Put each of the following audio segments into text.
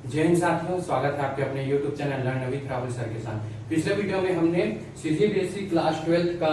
जय हिंद साथियों, स्वागत है आपके अपने YouTube channel learn with Rahul sir के साथ। पिछले वीडियो में हमने CGPSC क्लास 12 का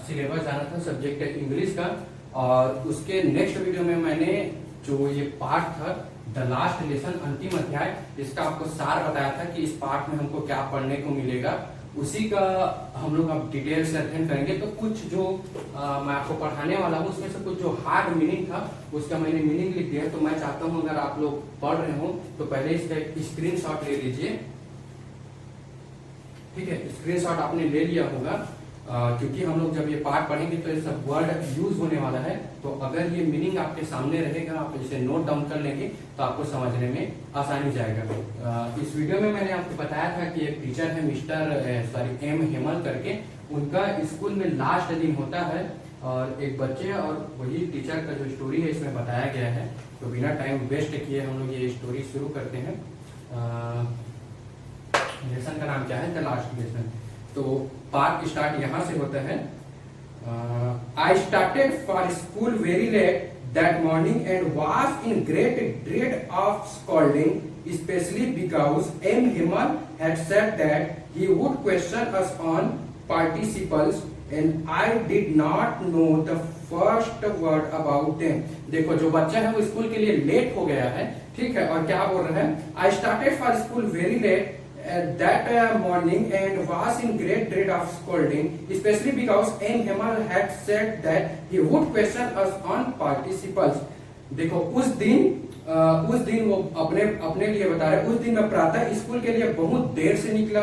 सिलेबस जाना था, सब्जेक्ट है इंग्लिश का। और उसके नेक्स्ट वीडियो में मैंने जो ये पार्ट था द लास्ट लेसन, अंतिम अध्याय, इसका आपको सार बताया था कि इस पार्ट में हमको क्या पढ़ने को मिलेगा। उसी का हम लोग अब डिटेल से अध्ययन करेंगे। तो कुछ जो मैं आपको पढ़ाने वाला हूँ उसमें से कुछ जो हार्ड मीनिंग था उसका मैंने मीनिंग लिख दिया है। तो मैं चाहता हूँ अगर आप लोग पढ़ रहे हो तो पहले इसका एक स्क्रीनशॉट ले लीजिए। ठीक है, स्क्रीनशॉट आपने ले लिया होगा क्योंकि हम लोग जब ये पार्ट पढ़ेंगे तो ये सब वर्ड यूज होने वाला है। तो अगर ये मीनिंग आपके सामने रहेगा, आप इसे नोट डाउन कर लेंगे तो आपको समझने में आसानी जाएगा। इस वीडियो में मैंने आपको बताया था कि एक टीचर है मिस्टर एम हेमल करके, उनका स्कूल में लास्ट दिन होता है और एक बच्चे और वही टीचर का जो स्टोरी है इसमें बताया गया है। तो बिना टाइम वेस्ट किए हम लोग ये स्टोरी शुरू करते हैं। लेसन का नाम क्या है? The last lesson. तो पार्ट स्टार्ट यहाँ से होता है। I started for school very late that morning and was in great dread of scolding, specially because M Hamel had said that he would question us on participles and I did not know the first word about them. देखो, जो बच्चा है वो school के लिए late हो गया है, ठीक है, और क्या बोल रहा है? I started for school very late that morning and was in great dread of scolding, especially because M. Hemal had said that he would question us on participles. देखो, उस दिन वो अपने लिए बता रहे, उस दिन मैं प्रातः स्कूल के लिए बहुत देर से निकला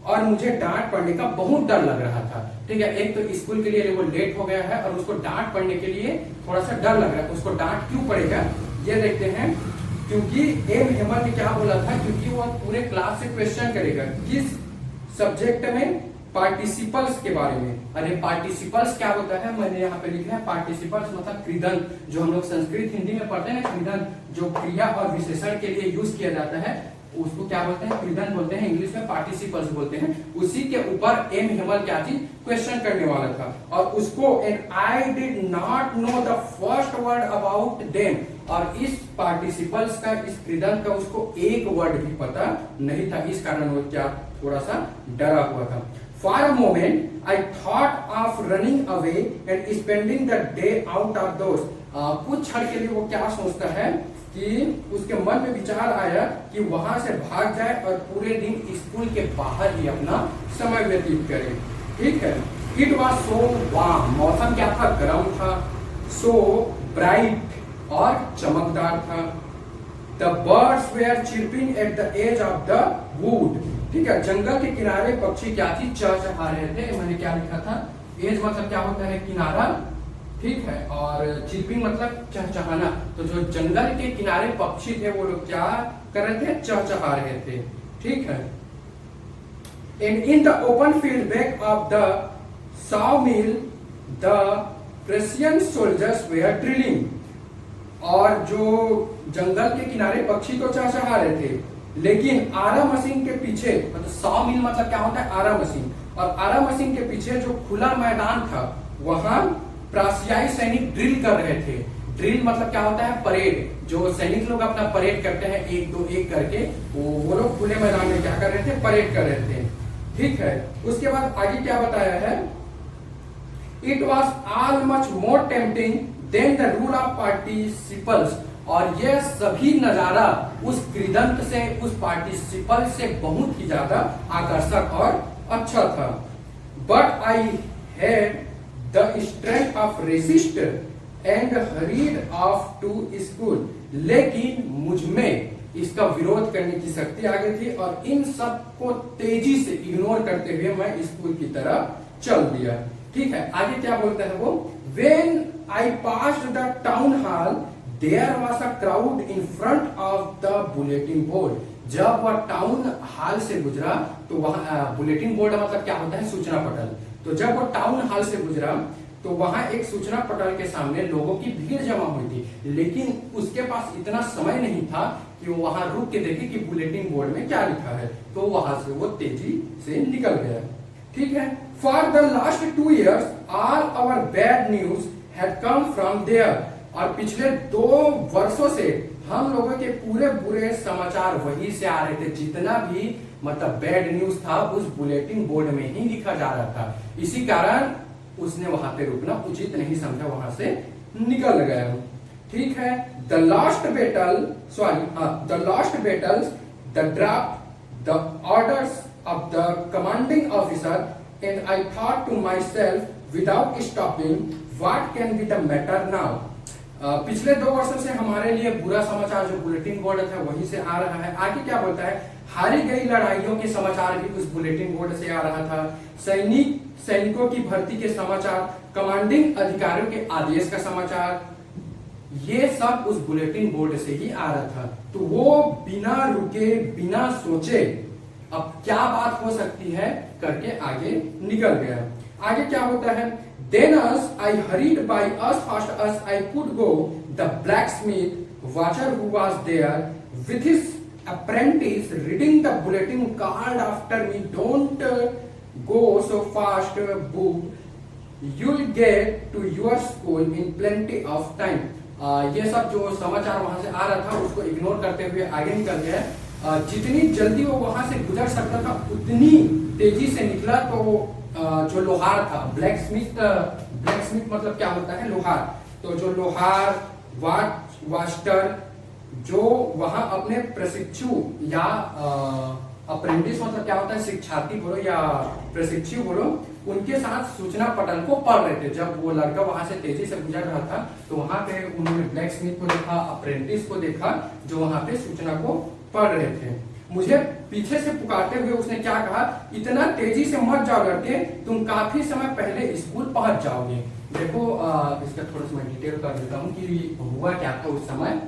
और मुझे डांट पड़ने का बहुत डर लग रहा था। ठीक है, एक तो स्कूल के लिए वो लेट हो गया है और उसको डांट पड़ने के लिए थोड़ा सा डर लग रहा है। उसको डांट क्यों पड़ेगा ये देखते हैं। क्योंकि एम हेमल ने क्या बोला था? क्योंकि वो पूरे क्लास से क्वेश्चन करेगा किस सब्जेक्ट में? पार्टिसिपल्स के बारे में। अरे पार्टिसिपल्स क्या होता है? मैंने यहाँ पे लिखा है पार्टिसिपल्स मतलब कृदंत। जो हम लोग संस्कृत हिंदी में पढ़ते हैं ना, कृदंत जो क्रिया और विशेषण के लिए यूज किया जाता है उसको क्या बोलते हैं? कृदंत बोलते हैं, इंग्लिश में पार्टिसिपल्स बोलते हैं। उसी के ऊपर एम हेमल क्या चीज क्वेश्चन करने वाला था और उसको and I did not know the first word about them. और इस पार्टिसिपल्स का, इस कृदंत का उसको एक वर्ड भी पता नहीं था, इस कारण वो क्या थोड़ा सा डरा हुआ था। For a moment I thought of running away and spending the day out of दोस्त। कुछ क्षण के लिए वो क्या सोचता है कि उसके मन में विचार आया कि वहां से भाग जाए और पूरे दिन स्कूल के बाहर ही अपना समय व्यतीत करे। ठीक है, इट वॉज सो वार्म, मौसम क्या था? गर्म था। सो ब्राइट और चमकदार था। The birds were chirping at the edge of the wood. ठीक है, जंगल के किनारे पक्षी क्या चीज चहचहा रहे थे। मैंने क्या लिखा था? एज मतलब क्या होता है? किनारा। ठीक है, और चिर्पिंग मतलब चहचहाना। तो जो जंगल के किनारे पक्षी थे वो लोग क्या कर रहे थे? चहचहा रहे थे। ठीक है, and in the open field back of the sawmill the Prussian soldiers were drilling. और जो जंगल के किनारे पक्षी तो चहचहा रहे थे, लेकिन आरा मशीन के पीछे, मतलब सावमिल मतलब क्या होता है? आरा मशीन। और आरा मशीन के पीछे जो खुला मैदान था वहां प्रासियाई सैनिक ड्रिल कर रहे थे। ड्रिल मतलब क्या होता है? परेड। जो सैनिक लोग अपना परेड करते हैं एक दो एक करके, वो लोग खुले मैदान में क्या कर रहे थे? परेड कर रहे थे। ठीक है, उसके बाद आगे क्या बताया है? It was all much more tempting than the rule of participles. और यह सभी नजारा उस कृदंत से, उस पार्टिसिपल से बहुत ही ज्यादा आकर्षक और अच्छा था। But I had the strength of resist and hurried off to school. लेकिन मुझमें इसका विरोध करने की शक्ति आ गई थी और इन सब को तेजी से इग्नोर करते हुए मैं स्कूल की तरफ चल दिया। ठीक है, आगे क्या बोलता है वो? When I passed the town hall there was a crowd in front of the bulletin board. जब वह टाउन हॉल से गुजरा तो वहां बुलेटिन बोर्ड मतलब क्या होता है? सूचना पटल। तो जब वो टाउन हॉल से गुजरा तो वहां एक सूचना पटल के सामने लोगों की भीड़ जमा हुई थी, लेकिन उसके पास इतना समय नहीं था कि वो वहां रुक के देखे कि बुलेटिन बोर्ड में क्या लिखा है। तो वहां से वो तेजी से निकल गया। ठीक है, for the last 2 years all our bad news had come from there. और पिछले 2 वर्षों से हम लोगों के पूरे बुरे समाचार वहीं से आ रहे थे, जितना भी मतलब बैड न्यूज था उस बुलेटिन बोर्ड में ही लिखा जा रहा था। इसी कारण उसने वहां पे रुकना उचित नहीं समझा, वहां से निकल गया। ठीक है, the last battles, the draft, the orders of the commanding officer, and I thought to myself without stopping, what can be the matter now. पिछले 2 वर्षों से हमारे लिए बुरा समाचार जो बुलेटिन बोर्ड था वहीं से आ रहा है। आगे क्या बोलता है, हारी गई लड़ाइयों के समाचार भी उस बुलेटिन बोर्ड से आ रहा था, सैनिकों की भर्ती के समाचार, कमांडिंग अधिकारियों के आदेश का समाचार, ये सब उस बुलेटिन बोर्ड से ही आ रहा था। तो वो बिना रुके बिना सोचे अब क्या बात हो सकती है करके आगे निकल गया। आगे क्या होता है, then as I hurried by as fast as I could go, the blacksmith watcher who was there with his apprentice reading the bulletin called after me, don't go so fast, boob, you'll get to your school in plenty of time। ये सब जो समाचार वहां से आ रहा था उसको ignore करते हुए आगे निकल गया। जितनी जल्दी वो वहां से गुजर सकता था उतनी तेजी से निकला। तो जो लोहार था, ब्लैक स्मिथ मतलब क्या होता है, लोहार। तो जो लोहार वास्टर जो वहां अपने प्रशिक्षु या अप्रेंटिस मतलब क्या होता है, शिक्षार्थी बोलो या प्रशिक्षु बोलो, उनके साथ सूचना पटल को पढ़ रहे थे। जब वो लड़का वहां से तेजी से गुजर रहा था तो वहां पे उन्होंने ब्लैक स्मिथ को देखा, अप्रेंटिस को देखा जो वहां पे सूचना को पढ़ रहे थे। मुझे पीछे से पुकारते हुए उसने क्या कहा, इतना तेजी से मत जाओ लड़के, तुम काफी समय पहले स्कूल पहुंच जाओगे। देखो इसका थोड़ा सा मैं डिटेल कर देता हूँ कि हुआ क्या था उस समय।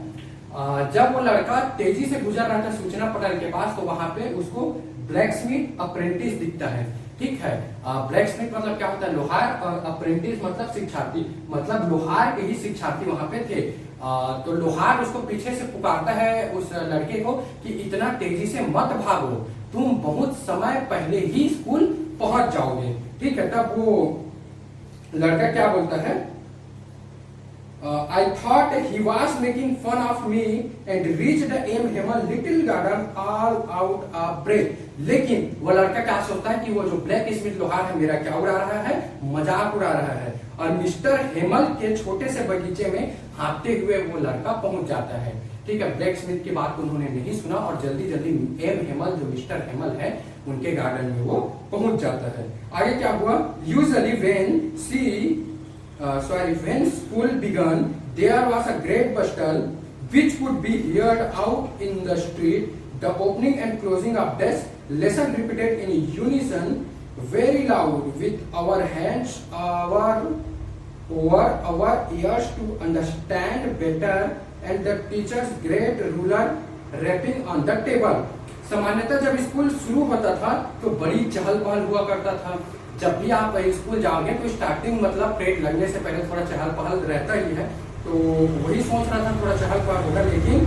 जब वो लड़का तेजी से गुजर रहा था सूचना पटल के पास, तो वहां पे उसको ब्लैक स्मिथ अप्रेंटिस दिखता है। ठीक है, ब्लैक स्मिथ मतलब क्या होता है, लोहार, और अप्रेंटिस मतलब शिक्षार्थी, मतलब लोहार के ही शिक्षार्थी वहां पे थे। तो लोहार उसको पीछे से पुकारता है उस लड़के को कि इतना तेजी से मत भागो, तुम बहुत समय पहले ही स्कूल पहुंच जाओगे। ठीक है, तब वो लड़का क्या बोलता है, I thought he was making fun of me and reached M. Hemal little garden all out of breath। लेकिन वो लड़का क्या सोचता है कि वो जो ब्लैक स्मिथ लोहार है मेरा क्या उड़ा रहा है, मजाक उड़ा रहा है। और मिस्टर हेमल के छोटे से बगीचे में हाँकते हुए वो लड़का पहुंच जाता है। ठीक है, ब्लैक स्मिथ की बात को उन्होंने नहीं सुना और जल्दी जल्दी एम हेमल जो मिस्टर हेमल है उनके गार्डन में वो पहुंच जाता है। आगे क्या हुआ, usually when school began, there was a great bustle which could be heard out in the street, the opening and closing of desks, lesson repeated in unison, very loud, with our hands over our ears to understand better, and the teacher's great ruler rapping on the table। सामान्यतः जब school शुरू होता था तो बड़ी चहल पहल हुआ करता था। जब भी आप स्कूल जाओगे तो स्टार्टिंग मतलब परेड लगने से पहले थोड़ा चहल पहल रहता ही है। तो वही सोच रहा था थोड़ा चहल पहल होगा, लेकिन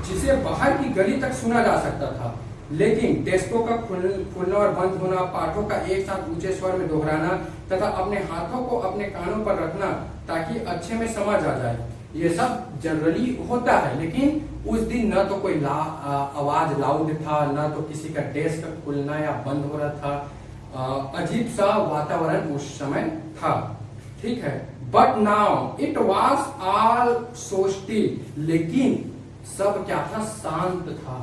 जिसे बाहर की गली तक सुना जा सकता था। लेकिन डेस्कों का खुलना और बंद होना, पाठों का एक साथ ऊंचे स्वर में दोहराना तथा अपने हाथों को अपने कानों पर रखना ताकि अच्छे में समझ आ जाए, ये सब जनरली होता है। लेकिन उस दिन न तो कोई आवाज लाउड था, न तो किसी का डेस्क खुलना या बंद हो रहा था। अजीब सा वातावरण उस समय था। ठीक है, but now it was all so still. लेकिन सब क्या था, शांत था।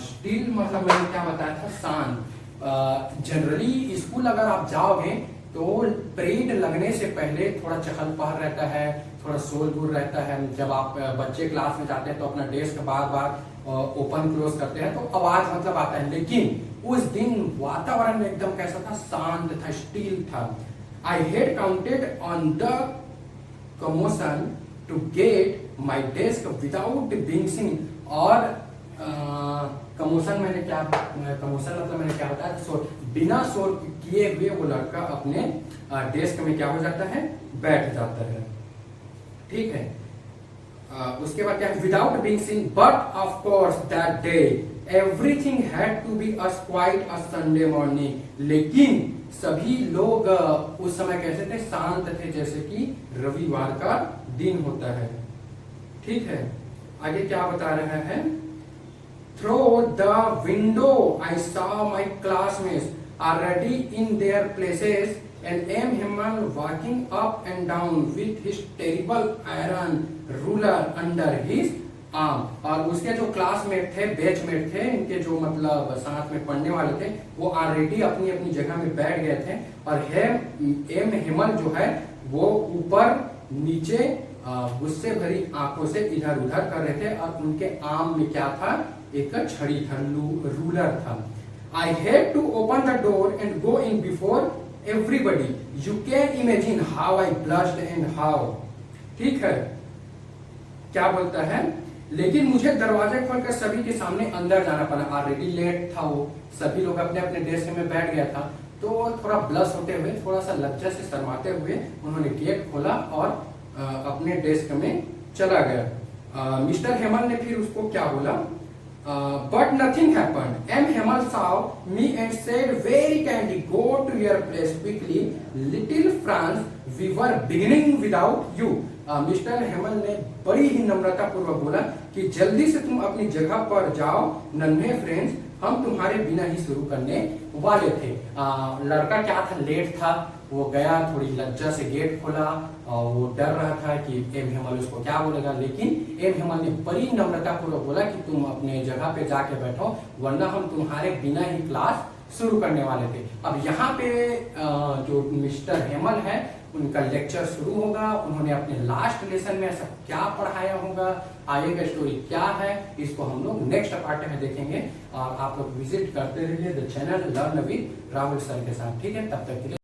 स्टिल मतलब मैंने क्या बताया था, शांत। जनरली स्कूल अगर आप जाओगे तो परेड लगने से पहले थोड़ा चहल पहल रहता है, थोड़ा शोर गुल रहता है। जब आप बच्चे क्लास में जाते हैं तो अपना डेस्क बार बार ओपन क्लोज करते हैं तो आवाज मतलब आता है। लेकिन उस दिन वातावरण में एकदम कैसा था, शांत था, स्टिल था। I had counted on the commotion to get my desk without being seen. और कमोशन मतलब मैंने क्या बताया, शोर, बिना शोर किए हुए वो लड़का अपने डेस्क में क्या हो जाता है, बैठ जाता है। ठीक है, उसके बाद क्या है, without being seen, but of course that day everything had to be as quiet a Sunday morning. लेकिन सभी लोग उस समय कैसे थे, शांत थे, जैसे कि रविवार का दिन होता है। ठीक है, आगे क्या बता रहे हैं, through the window I saw my classmates already in their places and M. Hemal walking up and down with his terrible iron ruler under his arm। और उसके जो क्लासमेट थे, बैचमेट थे, इनके जो मतलब साथ में पढ़ने वाले थे, वो ऑलरेडी अपनी अपनी जगह में बैठ गए थे और एम हेमल जो है वो ऊपर नीचे गुस्से भरी आंखों से इधर उधर कर रहे थे और उनके आर्म में क्या था, एक छड़ी था, रूलर था। I had to open the door and go in before everybody. You can imagine how I blushed and how। ठीक है, क्या बोलता है, लेकिन मुझे दरवाजा खोलकर सभी के सामने अंदर जाना पड़ा। ऑलरेडी लेट था वो, सभी लोग अपने अपने डेस्क में बैठ गया था, तो थोड़ा ब्लश होते हुए, थोड़ा सा लज्जा से शर्माते हुए उन्होंने गेट खोला और अपने डेस्क में चला गया। मिस्टर हेमल ने फिर उसको क्या बोला, but nothing happened. M. Hemal saw me and said very kindly, go to your place quickly, little Franz, we were beginning without you। Mister Hamel ने बड़ी ही नम्रता पूर्वक बोला कि जल्दी से तुम अपनी जगह पर जाओ नन्हे फ्रेंड्स, हम तुम्हारे बिना ही शुरू करने वाले थे। लड़का क्या था, लेट था, वो गया, थोड़ी लज्जा से गेट खोला और वो डर रहा था कि एम हेमल उसको क्या बोलेगा, लेकिन एम हेमल ने बड़ी नम्रता पूर्वक बोला कि तुम अपने जगह पे जाके बैठो, वरना हम तुम्हारे बिना ही क्लास शुरू करने वाले थे। अब यहाँ पे जो मिस्टर हेमल है उनका लेक्चर शुरू होगा। उन्होंने अपने लास्ट लेसन में ऐसा क्या पढ़ाया होगा, आगे का स्टोरी क्या है, इसको हम लोग नेक्स्ट पार्ट में देखेंगे। और आप लोग विजिट करते रहिए the channel learn with Rahul sir के साथ। ठीक है, तब तक के लिए